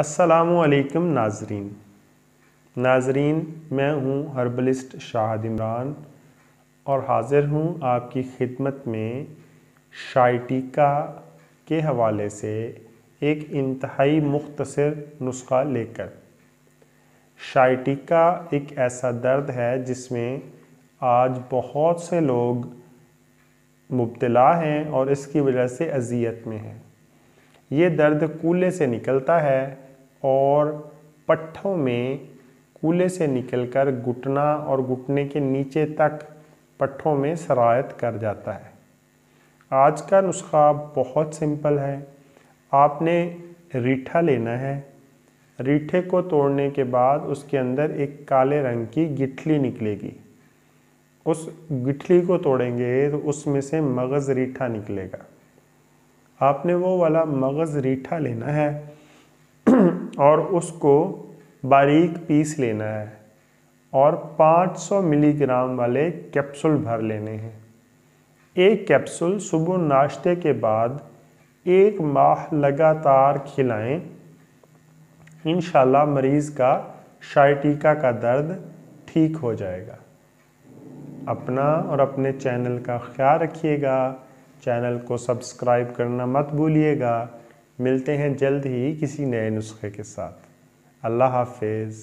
अस्सलामुअलैकुम नाजरीन, मैं हूँ हर्बलिस्ट शाहिद इमरान और हाज़िर हूँ आपकी खिदमत में शाइटिका के हवाले से एक इंतहाई मुख्तसर नुस्खा लेकर। शाइटिका एक ऐसा दर्द है जिसमें आज बहुत से लोग मुब्तला हैं और इसकी वजह से अजियत में हैं। ये दर्द कूल्हे से निकलता है और पट्ठों में कूल्हे से निकलकर घुटना और घुटने के नीचे तक पट्ठों में सरायत कर जाता है। आज का नुस्खा बहुत सिंपल है। आपने रीठा लेना है। रीठे को तोड़ने के बाद उसके अंदर एक काले रंग की गिठली निकलेगी। उस गिठली को तोड़ेंगे तो उसमें से मगज़ रीठा निकलेगा। आपने वो वाला मगज़ रीठा लेना है और उसको बारीक पीस लेना है और 500 मिलीग्राम वाले कैप्सूल भर लेने हैं। एक कैप्सूल सुबह नाश्ते के बाद 1 माह लगातार खिलाएं। इंशाल्लाह मरीज़ का शाइटिका का दर्द ठीक हो जाएगा। अपना और अपने चैनल का ख्याल रखिएगा। चैनल को सब्सक्राइब करना मत भूलिएगा। मिलते हैं जल्द ही किसी नए नुस्खे के साथ। अल्लाह हाफिज़।